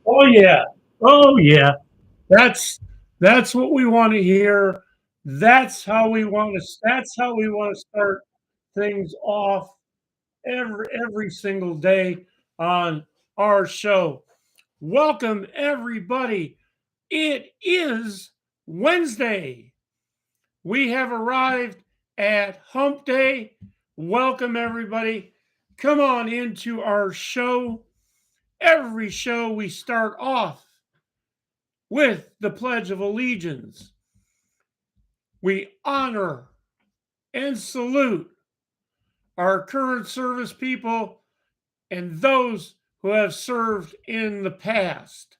Oh yeah. Oh yeah. That's that's what we want to hear. That's how we want to start things off every single day on our show. Welcome everybody. It is Wednesday. We have arrived at Hump Day. Welcome everybody. Come on into our show. Every show we start off with the Pledge of Allegiance. We honor and salute our current service people and those who have served in the past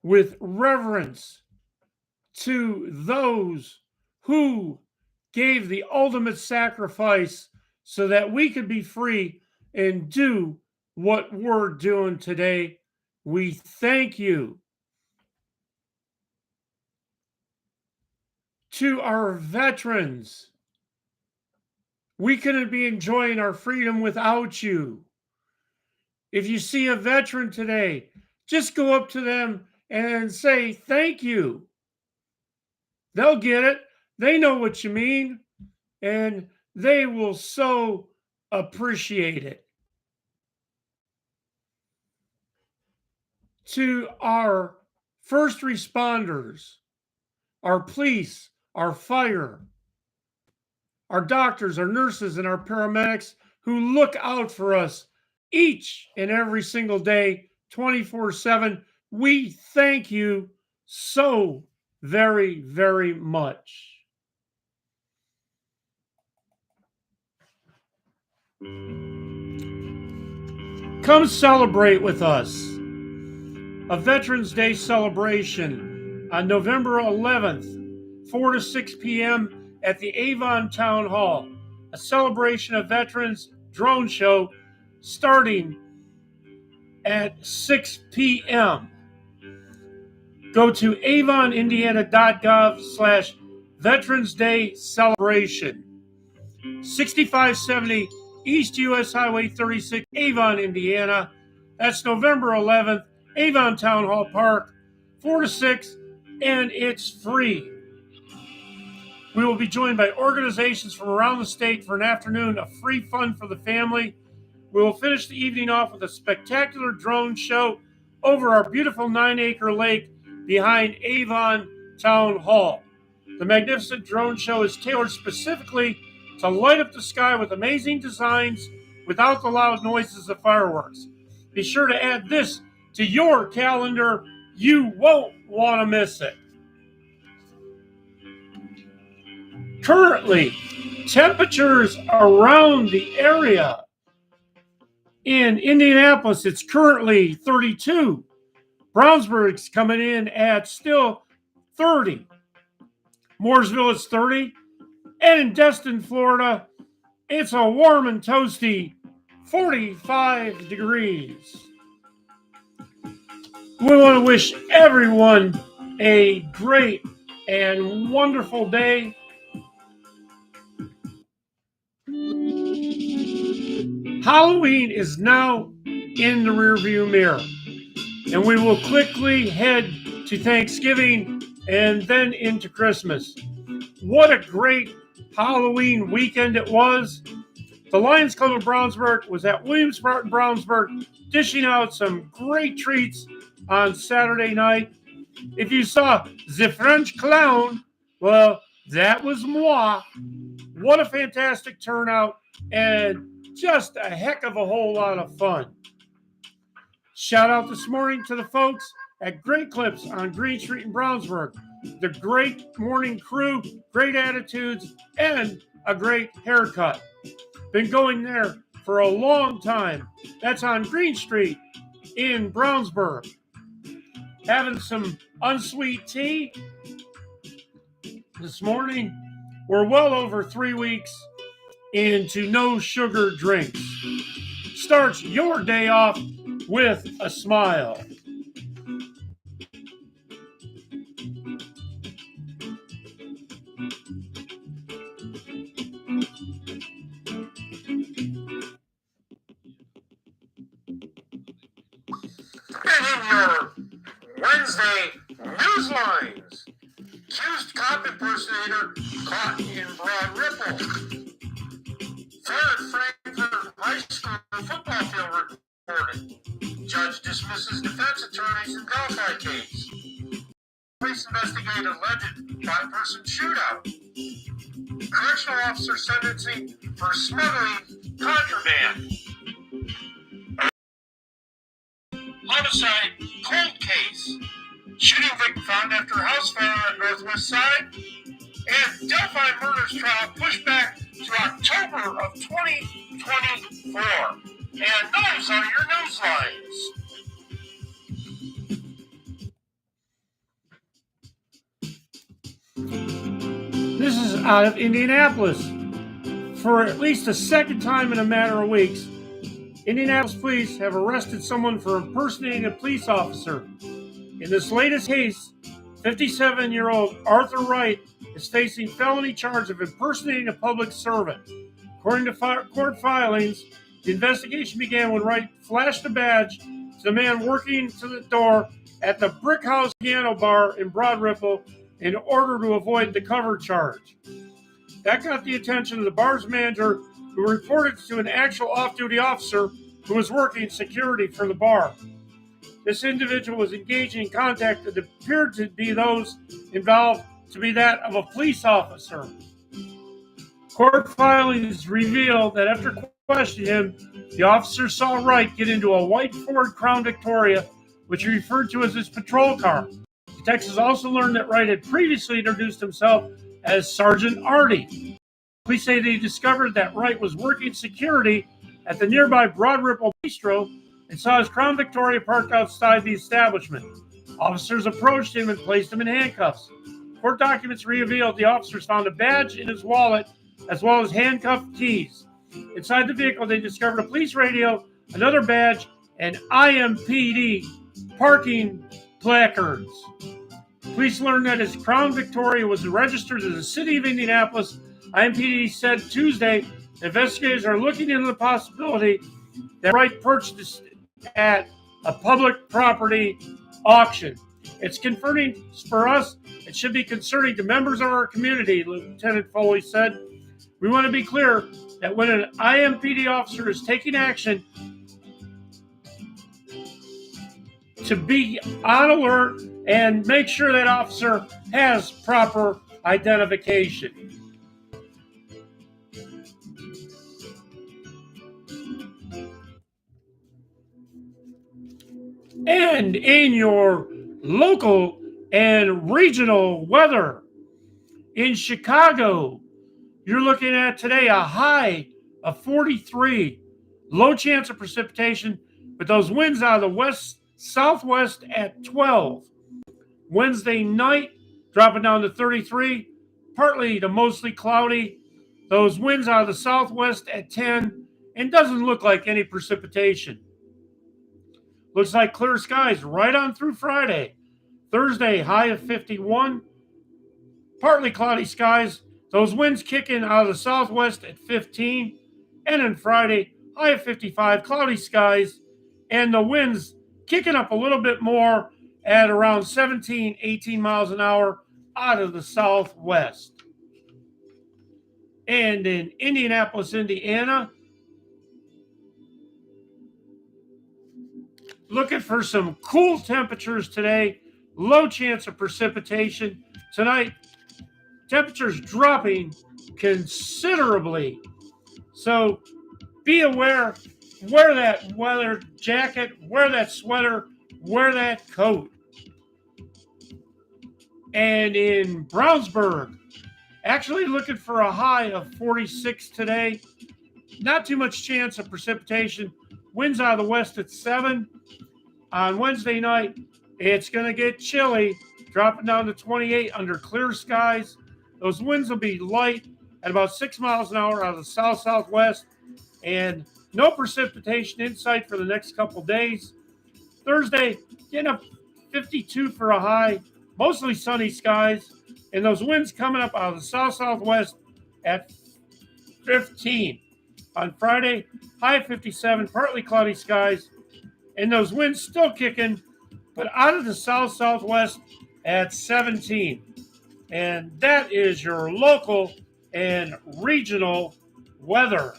with reverence to those who gave the ultimate sacrifice so that we could be free and do what we're doing today. We thank you. To our veterans, we couldn't be enjoying our freedom without you. If you see a veteran today, just go up to them and say thank you. They'll get it. They know what you mean, and they will so appreciate it. To our first responders, our police, our fire, our doctors, our nurses, and our paramedics who look out for us each and every single day, 24/7. We thank you so very, very much. Come celebrate with us. A Veterans Day celebration on November 11th, 4 to 6 p.m. at the Avon Town Hall. A celebration of veterans drone show starting at 6 p.m. Go to avonindiana.gov/Veterans Day Celebration. 6570 East US Highway 36, Avon, Indiana. That's November 11th, Avon Town Hall Park, 4 to 6, and it's free. We will be joined by organizations from around the state for an afternoon of free fun for the family. We will finish the evening off with a spectacular drone show over our beautiful 9-acre lake behind Avon Town Hall. The magnificent drone show is tailored specifically to light up the sky with amazing designs without the loud noises of fireworks. Be sure to add this to your calendar. You won't want to miss it. Currently, temperatures around the area. In Indianapolis, it's currently 32. Brownsburg's coming in at still 30. Mooresville is 30. And in Destin, Florida, it's a warm and toasty 45 degrees. We want to wish everyone a great and wonderful day. Halloween is now in the rearview mirror, and we will quickly head to Thanksgiving and then into Christmas. What a great Halloween weekend it was. The Lions Club of Brownsburg was at Williamsport and Brownsburg, dishing out some great treats on Saturday night. If you saw the French Clown, well, that was moi. What a fantastic turnout and just a heck of a whole lot of fun. Shout out this morning to the folks at Great Clips on Green Street in Brownsburg. The great morning crew, great attitudes, and a great haircut. Been going there for a long time. That's on Green Street in Brownsburg. Having some unsweet tea this morning. We're well over 3 weeks into no sugar drinks. Starts your day off with a smile. Wednesday, Newslines. Accused cop impersonator caught in Broad Ripple. Fair at Frankfurt High School football field reported. Judge dismisses defense attorneys in Gatow case. Police investigate alleged five-person shootout. Correctional officer sentencing for smuggling contraband. Homicide cold case. Shooting victim found after house fire on Northwest Side. And Delphi murders trial pushed back to October of 2024. And those are your news lines. This is out of Indianapolis. For at least the second time in a matter of weeks, Indianapolis police have arrested someone for impersonating a police officer. In this latest case, 57-year-old Artt is facing felony charge of impersonating a public servant. According to court filings, the investigation began when Wright flashed a badge to the man working to the door at the Brick House Piano Bar in Broad Ripple in order to avoid the cover charge. That got the attention of the bar's manager, who reported to an actual off-duty officer who was working security for the bar. This individual was engaging in contact that appeared to be those involved to be that of a police officer. Court filings reveal that after questioning him, the officer saw Wright get into a white Ford Crown Victoria, which he referred to as his patrol car. Detectives also learned that Wright had previously introduced himself as Sergeant Artt. Police say they discovered that Wright was working security at the nearby Broad Ripple Bistro and saw his Crown Victoria parked outside the establishment. Officers approached him and placed him in handcuffs. Court documents revealed the officers found a badge in his wallet as well as handcuffed keys. Inside the vehicle, they discovered a police radio, another badge, and IMPD parking placards. Police learned that his Crown Victoria was registered to the city of Indianapolis. IMPD said Tuesday investigators are looking into the possibility that Wright purchased at a public property auction. It's concerning for us. It should be concerning to members of our community, Lieutenant Foley said. We want to be clear that when an IMPD officer is taking action, to be on alert and make sure that officer has proper identification. And in your local and regional weather, in Chicago, you're looking at today a high of 43, low chance of precipitation, but those winds out of the west southwest at 12. Wednesday night dropping down to 33, partly to mostly cloudy. Those winds out of the southwest at 10, and doesn't look like any precipitation. Looks like clear skies right on through Friday. Thursday, high of 51, partly cloudy skies. Those winds kicking out of the southwest at 15. And then Friday, high of 55, cloudy skies, and the winds kicking up a little bit more at around 17, 18 miles an hour out of the southwest. And in Indianapolis, Indiana, looking for some cool temperatures today, low chance of precipitation. Tonight, temperatures dropping considerably. So be aware, wear that weather jacket, wear that sweater, wear that coat. And in Brownsburg, actually looking for a high of 46 today. Not too much chance of precipitation. Winds out of the west at 7. On Wednesday night, it's going to get chilly, dropping down to 28 under clear skies. Those winds will be light at about 6 miles an hour out of the south-southwest, and no precipitation in sight for the next couple days. Thursday, getting up 52 for a high, mostly sunny skies, and those winds coming up out of the south-southwest at 15. On Friday, high 57, partly cloudy skies, and those winds still kicking but out of the south-southwest at 17. And that is your local and regional weather.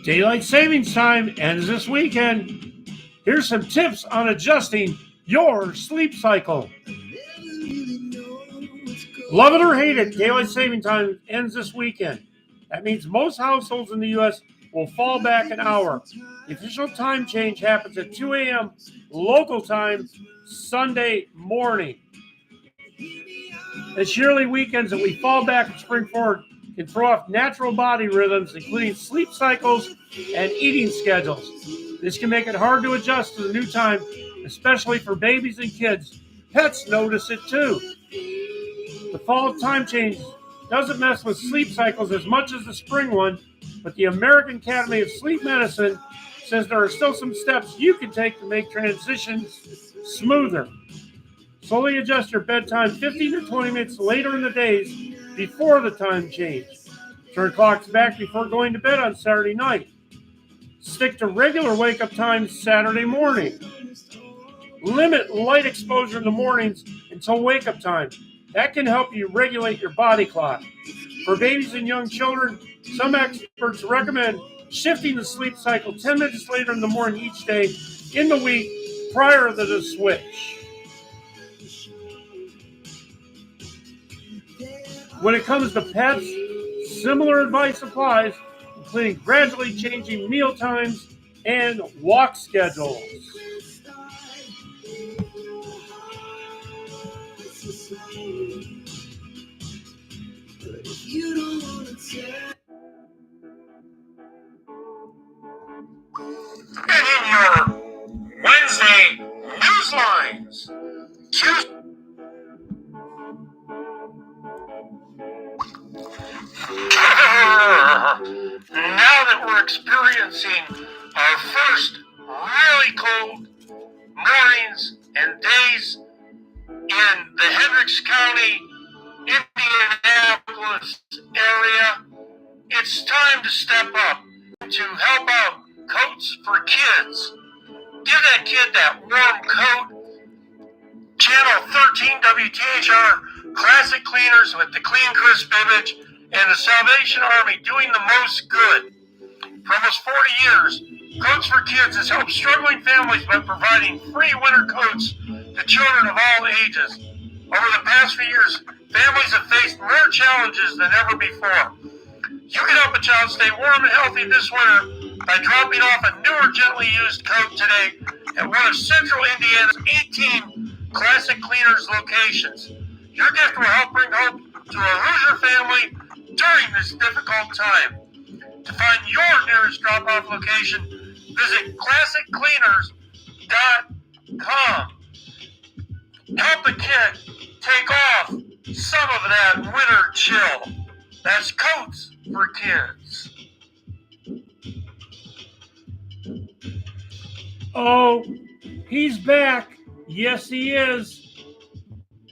Daylight savings time ends this weekend. Here's some tips on adjusting your sleep cycle. Love it or hate it, daylight saving time ends this weekend. That means most households in the U.S. will fall back an hour. The official time change happens at 2 a.m. local time Sunday morning. It's yearly weekends that we fall back and spring forward can throw off natural body rhythms, including sleep cycles and eating schedules. This can make it hard to adjust to the new time, especially for babies and kids. Pets notice it too. The fall time change doesn't mess with sleep cycles as much as the spring one, but the American Academy of Sleep Medicine says there are still some steps you can take to make transitions smoother. Slowly adjust your bedtime 15 to 20 minutes later in the days before the time change. Turn clocks back before going to bed on Saturday night. Stick to regular wake-up times Saturday morning. Limit light exposure in the mornings until wake-up time. That can help you regulate your body clock. For babies and young children, some experts recommend shifting the sleep cycle 10 minutes later in the morning each day in the week prior to the switch. When it comes to pets, similar advice applies, including gradually changing meal times and walk schedules. And in your Wednesday newslines, now that we're experiencing our first really cold mornings and days in the Hendricks County, Indianapolis area, it's time to step up to help out Coats for Kids. Give that kid that warm coat. Channel 13 WTHR Classic Cleaners with the Clean Crisp image and the Salvation Army doing the most good. For almost 40 years, Coats for Kids has helped struggling families by providing free winter coats to children of all ages. Over the past few years, families have faced more challenges than ever before. You can help a child stay warm and healthy this winter by dropping off a newer, gently used coat today at one of Central Indiana's 18 Classic Cleaners locations. Your gift will help bring hope to a Hoosier family during this difficult time. To find your nearest drop-off location, visit ClassicCleaners.com. Help the kid take off some of that winter chill. That's Coats for Kids. Oh, he's back. Yes, he is.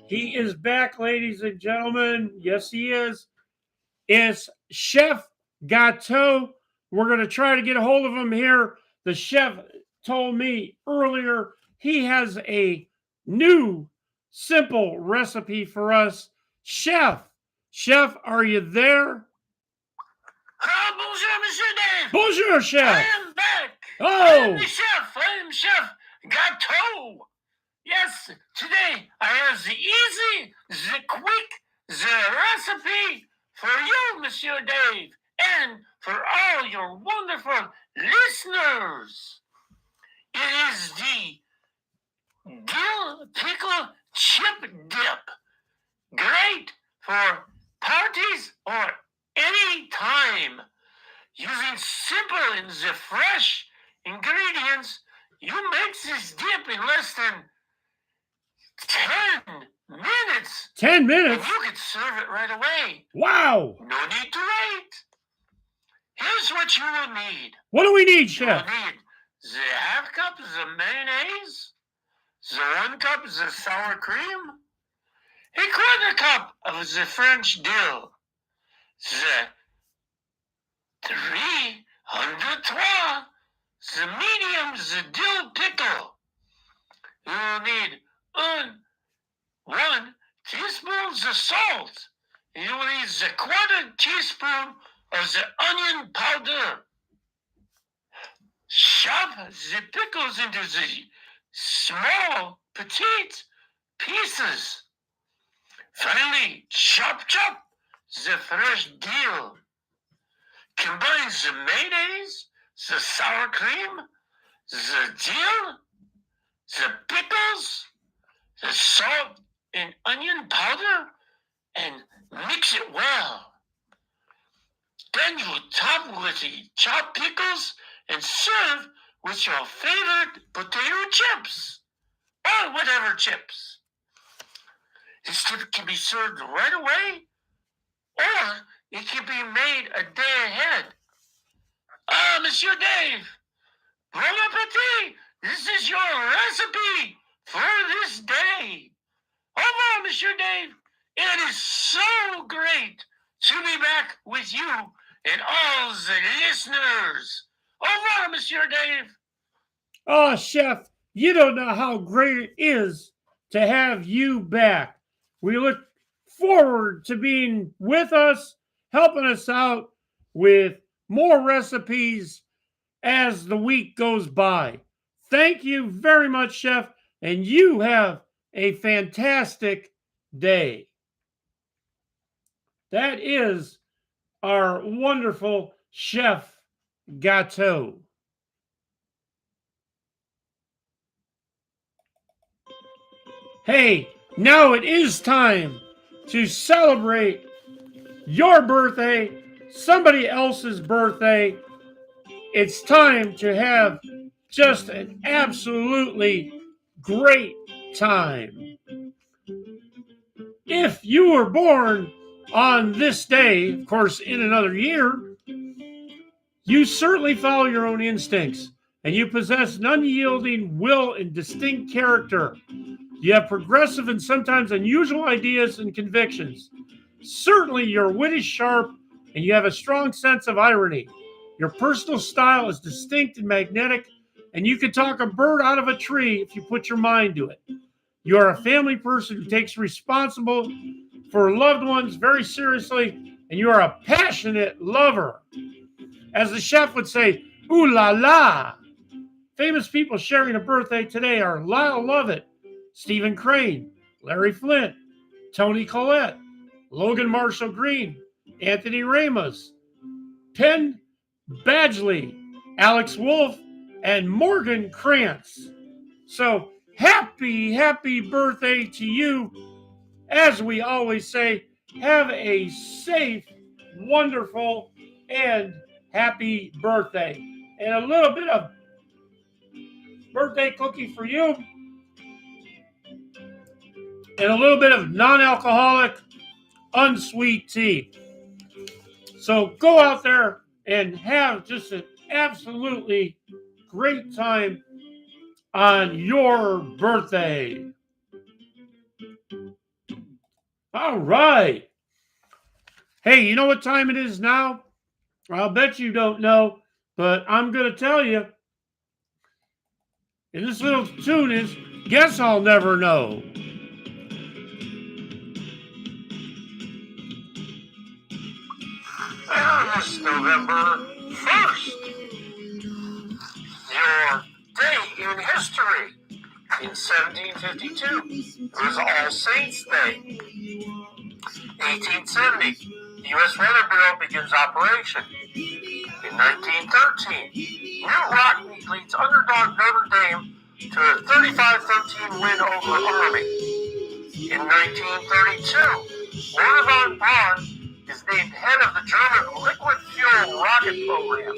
He is back, ladies and gentlemen. Yes, he is. It's Chef Gatow. We're going to try to get a hold of him here. The chef told me earlier he has a new, simple recipe for us. Chef, are you there? Bonjour, Monsieur Dave. Bonjour, Chef. I am back. Oh. I am the chef. I am Chef Gatow. Yes, today I have the easy, the quick, the recipe for you, Monsieur Dave, and for all your wonderful listeners. It is the dill pickle chip dip. Great for parties or any time. Using simple and the fresh ingredients, you make this dip in less than 10 minutes. 10 minutes? And you can serve it right away. Wow. No need to wait. Here's what you will need. What do we need, Chef? You will need the half cup of the mayonnaise, the 1 cup of the sour cream, A quarter cup of the French dill. The 303, the medium, the dill pickle. You will need 1 teaspoon of salt. You will need the quarter teaspoon of the onion powder. Chop the pickles into the small, petite pieces. Finally, chop the fresh dill. Combine the mayonnaise, the sour cream, the dill, the pickles, the salt and onion powder, and mix it well. Then you top with the chopped pickles and serve with your favorite potato chips, or whatever chips. This tip can be served right away, or it can be made a day ahead. Monsieur Dave, bon appetit! This is your recipe for this day. Au revoir, Monsieur Dave. It is so great to be back with you and all the listeners. Au revoir, Monsieur Dave. Oh, Chef, you don't know how great it is to have you back. We look forward to being with us, helping us out with more recipes as the week goes by. Thank you very much, Chef, and you have a fantastic day. That is our wonderful Chef Gatow. Hey, now it is time to celebrate your birthday, somebody else's birthday. It's time to have just an absolutely great time. If you were born on this day, of course, in another year, you certainly follow your own instincts, and you possess an unyielding will and distinct character. You have progressive and sometimes unusual ideas and convictions. Certainly, your wit is sharp, and you have a strong sense of irony. Your personal style is distinct and magnetic, and you can talk a bird out of a tree if you put your mind to it. You are a family person who takes responsible for loved ones very seriously, and you are a passionate lover. As the chef would say, ooh la la. Famous people sharing a birthday today are Lyle Lovett, Stephen Crane, Larry Flint, Toni Collette, Logan Marshall Green, Anthony Ramos, Penn Badgley, Alex Wolf, and Morgan Krantz. So happy birthday to you. As we always say, have a safe, wonderful, and happy birthday. And a little bit of birthday cookie for you. And a little bit of non-alcoholic, unsweet tea. So go out there and have just an absolutely great time on your birthday. All right. Hey, you know what time it is now? I'll bet you don't know, but I'm going to tell you. And this little tune is Guess I'll Never Know. It's November 1st. Your day in history. In 1752, it was All Saints Day. 1870, the U.S. Weather Bureau begins operation. In 1913, New Rock leads underdog Notre Dame to a 35-13 win over Army. In 1932, Wernher von Braun is named head of the German liquid fuel rocket program.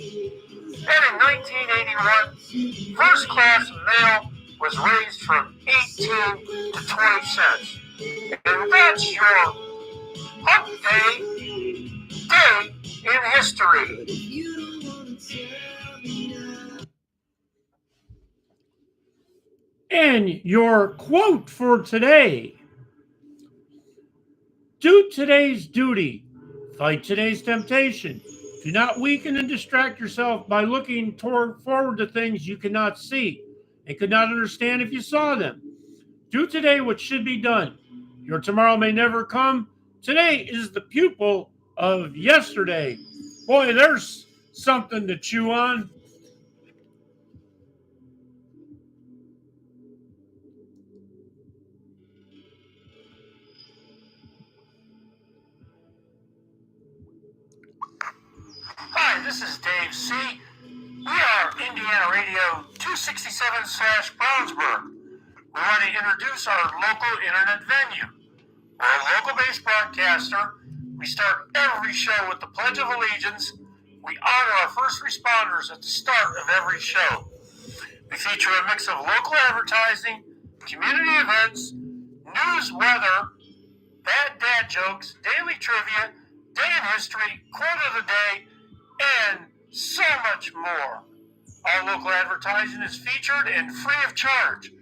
And in 1981, first class mail was raised from 18 to 20 cents. And that's your Hump Day in history. And your quote for today. Do today's duty. Fight today's temptation. Do not weaken and distract yourself by looking forward to things you cannot see and could not understand if you saw them. Do today what should be done. Your tomorrow may never come. Today is the pupil of yesterday. Boy, there's something to chew on. Hi, this is Dave C. We are Indiana Radio 267/Brownsburg. We want to introduce our local internet venue. We're a local-based broadcaster. We start every show with the Pledge of Allegiance. We honor our first responders at the start of every show. We feature a mix of local advertising, community events, news, weather, bad dad jokes, daily trivia, day in history, quote of the day, and so much more. All local advertising is featured and free of charge.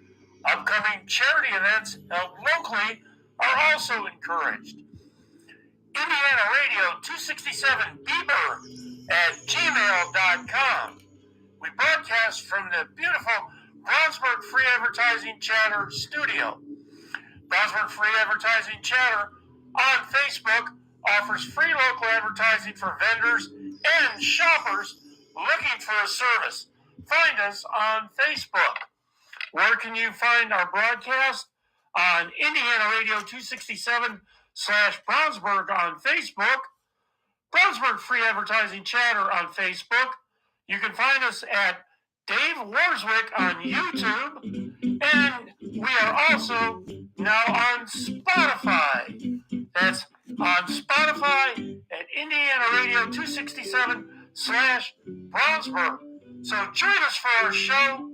Upcoming charity events held locally are also encouraged. IndianaRadio267Bieber@gmail.com. We broadcast from the beautiful Brownsburg Free Advertising Chatter studio. Brownsburg Free Advertising Chatter on Facebook offers free local advertising for vendors and shoppers looking for a service. Find us on Facebook. Where can you find our broadcast? On IndianaRadio267/Brownsburg on Facebook, Brownsburg Free Advertising Chatter on Facebook. You can find us at Dave Warswick on YouTube, and we are also now on Spotify. That's on Spotify at IndianaRadio267/Brownsburg. So join us for our show.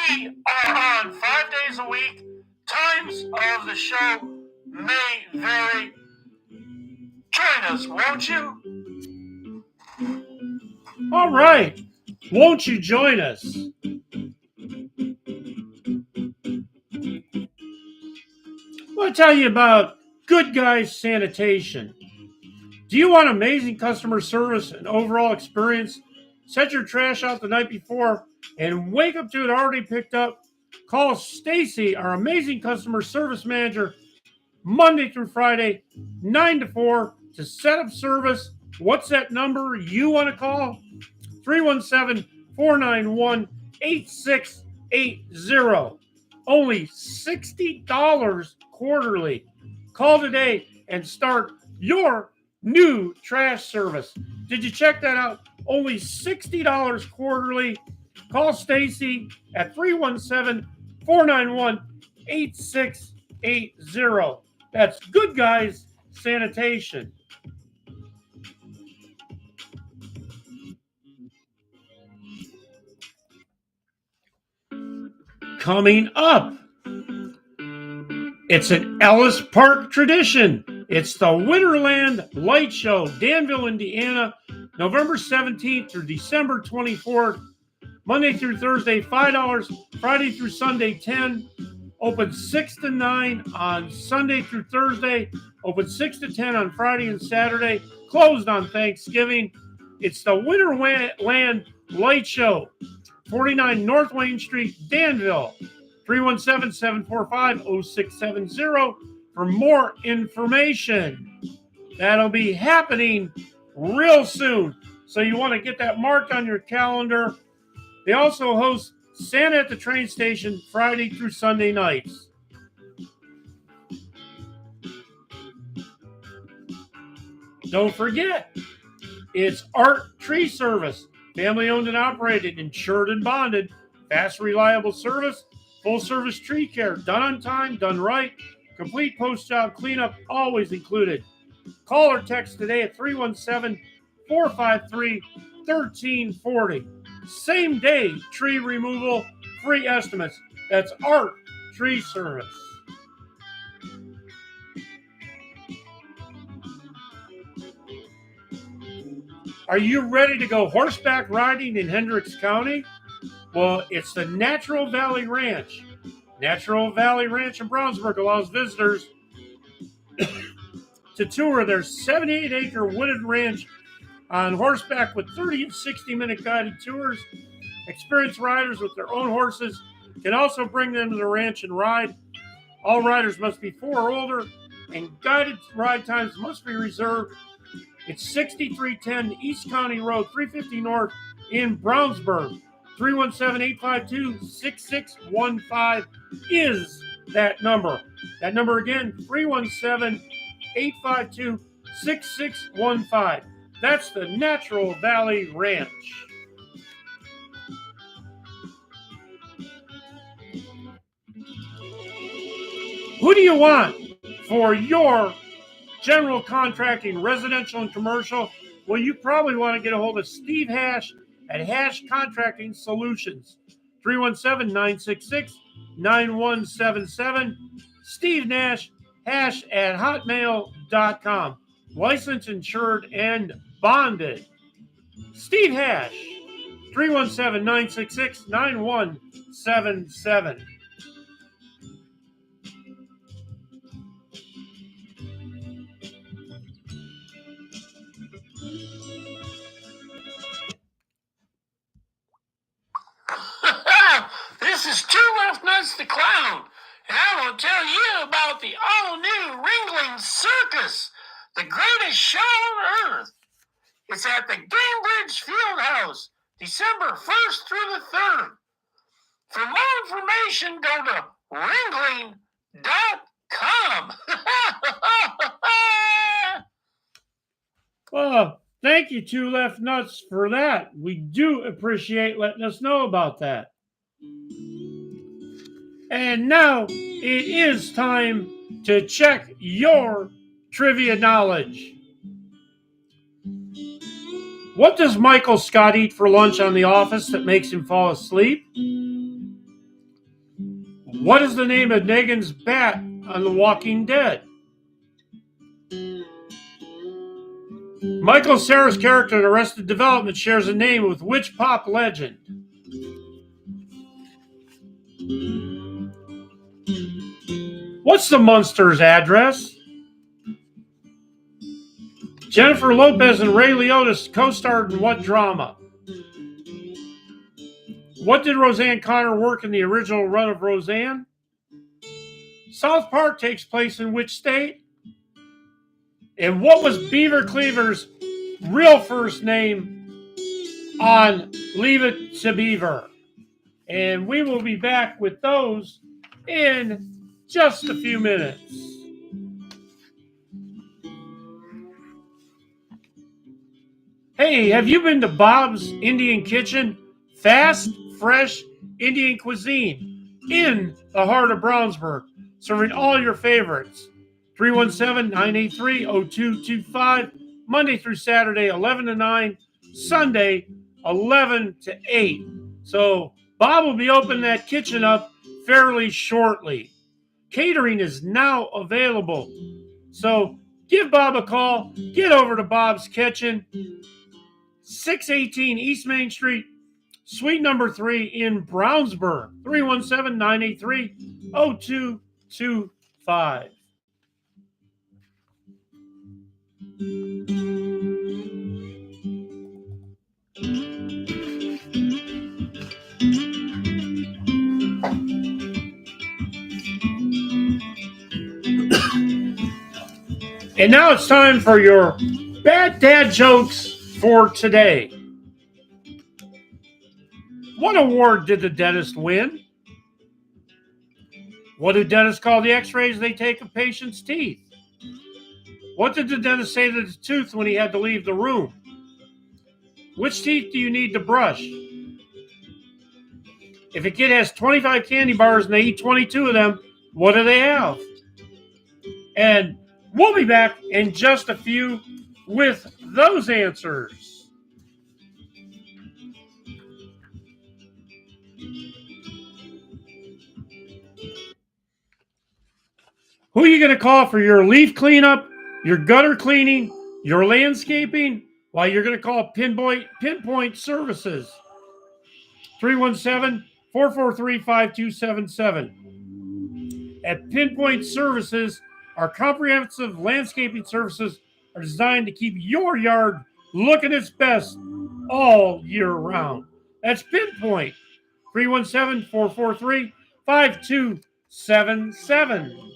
We are on 5 days a week. Times of the show may vary. Join us, won't you? All right. Won't you join us? I want to tell you about Good Guys Sanitation. Do you want amazing customer service and overall experience? Set your trash out the night before and wake up to it already picked up. Call Stacy, our amazing customer service manager, Monday through Friday, 9 to 4, to set up service. What's that number you want to call? 317-491-8680. Only $60 quarterly. Call today and start your new trash service. Did you check that out? Only $60 quarterly. Call Stacy at 317-491-8680. That's Good Guys Sanitation. Coming up, it's an Ellis Park tradition. It's the Winterland Light Show, Danville, Indiana, November 17th through December 24th. Monday through Thursday, $5. Friday through Sunday, $10. Open 6 to 9 on Sunday through Thursday. Open 6 to 10 on Friday and Saturday. Closed on Thanksgiving. It's the Winterland Light Show, 49 North Wayne Street, Danville. 317-745-0670 for more information. That'll be happening real soon. So you want to get that marked on your calendar. They also host Santa at the train station Friday through Sunday nights. Don't forget, it's Artt Tree Service. Family owned and operated, insured and bonded. Fast, reliable service. Full service tree care. Done on time, done right. Complete post-job cleanup always included. Call or text today at 317-453-1340. Same day tree removal, free estimates. That's Artt Tree Service. Are you ready to go horseback riding in Hendricks County? Well, it's the Natural Valley Ranch. Natural Valley Ranch in Brownsburg allows visitors to tour their 78-acre wooded ranch on horseback with 30 and 60-minute guided tours. Experienced riders with their own horses can also bring them to the ranch and ride. All riders must be 4 or older, and guided ride times must be reserved. It's 6310 East County Road, 350 North in Brownsburg. 317-852-6615 is that number. That number again, 317-852-6615. That's the Natural Valley Ranch. Who do you want for your general contracting, residential and commercial? Well, you probably want to get a hold of Steve Hash at Hash Contracting Solutions. 317-966-9177. Steve Nash, hash@hotmail.com. Licensed, insured, and bonded. Steve Hash, 317-966-9177. This is Two Left Nuts the Clown, and I want to tell you about the all-new Ringling Circus, the greatest show on earth. It's at the Greenbridge Fieldhouse, December 1st through the 3rd. For more information, go to ringling.com. Well, thank you, Two Left Nuts, for that. We do appreciate letting us know about that. And now it is time to check your trivia knowledge. What does Michael Scott eat for lunch on The Office that makes him fall asleep? What is the name of Negan's bat on The Walking Dead? Michael Cera's character in Arrested Development shares a name with which pop legend? What's the Munsters' address? Jennifer Lopez and Ray Liotta co-starred in what drama? What did Roseanne Connor work in the original run of Roseanne? South Park takes place in which state? And what was Beaver Cleaver's real first name on Leave It to Beaver? And we will be back with those in just a few minutes. Hey, have you been to Bob's Indian Kitchen? Fast, fresh Indian cuisine in the heart of Brownsburg, serving all your favorites. 317-983-0225, Monday through Saturday, 11 to 9, Sunday, 11 to 8. So Bob will be opening that kitchen up fairly shortly. Catering is now available. So give Bob a call. Get over to Bob's Kitchen, 618 East Main Street, Suite number 3 in Brownsburg, 317-983-0225. And now it's time for your bad dad jokes for today. What award did the dentist win? What do dentists call the x-rays they take of patients' teeth? What did the dentist say to the tooth when he had to leave the room? Which teeth do you need to brush? If a kid has 25 candy bars and they eat 22 of them, what do they have? And we'll be back in just a few with those answers. Who are you going to call for your leaf cleanup, your gutter cleaning, your landscaping? Well, you're going to call Pinpoint Services. 317-443-5277. At Pinpoint Services, Our comprehensive landscaping services are designed to keep your yard looking its best all year round. That's Pinpoint, 317-443-5277.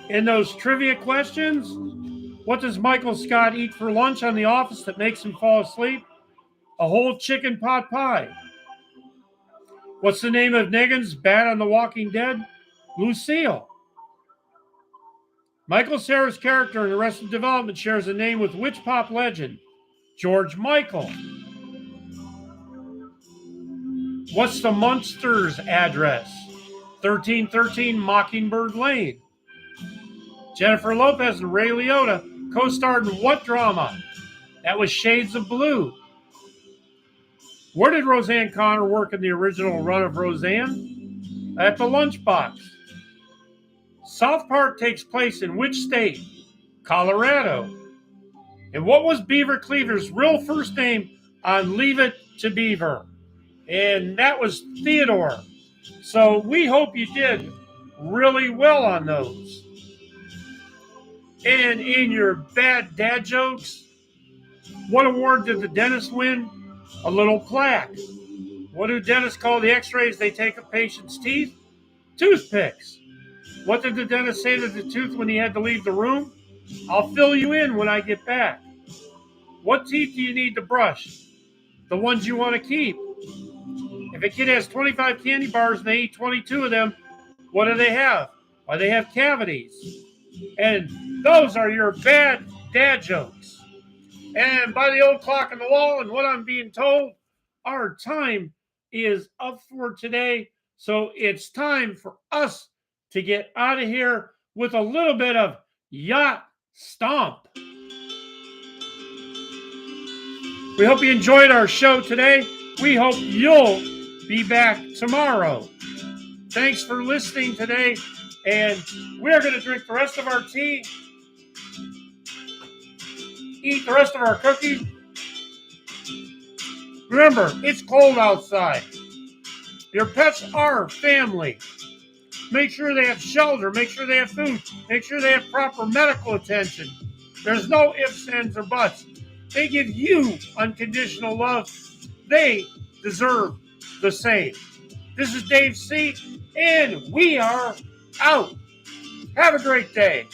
In those trivia questions, what does Michael Scott eat for lunch on The Office that makes him fall asleep? A whole chicken pot pie. What's the name of Negan's bat on The Walking Dead? Lucille. Michael Cera's character in Arrested Development shares a name with which pop legend? George Michael. What's the Munsters' address? 1313 Mockingbird Lane. Jennifer Lopez and Ray Liotta co-starred in what drama? That was Shades of Blue. Where did Roseanne Connor work in the original run of Roseanne? At the Lunchbox. South Park takes place in which state? Colorado. And what was Beaver Cleaver's real first name on Leave It to Beaver? And that was Theodore. So we hope you did really well on those. And in your bad dad jokes, what award did the dentist win? A little plaque. What do dentists call the x-rays they take of patients' teeth? Toothpicks. What did the dentist say to the tooth when he had to leave the room? I'll fill you in when I get back. What teeth do you need to brush? The ones you want to keep. If a kid has 25 candy bars and they eat 22 of them, what do they have? Why, they have cavities. And those are your bad dad jokes. And by the old clock on the wall and what I'm being told, our time is up for today. So it's time for us to get out of here with a little bit of Yacht Stomp. We hope you enjoyed our show today. We hope you'll be back tomorrow. Thanks for listening today. And we're going to drink the rest of our tea, eat the rest of our cookies. Remember, it's cold outside. Your pets are family. Make sure they have shelter. Make sure they have food. Make sure they have proper medical attention. There's no ifs, ands, or buts. They give you unconditional love. They deserve the same. This is Dave C., and we are out. Have a great day.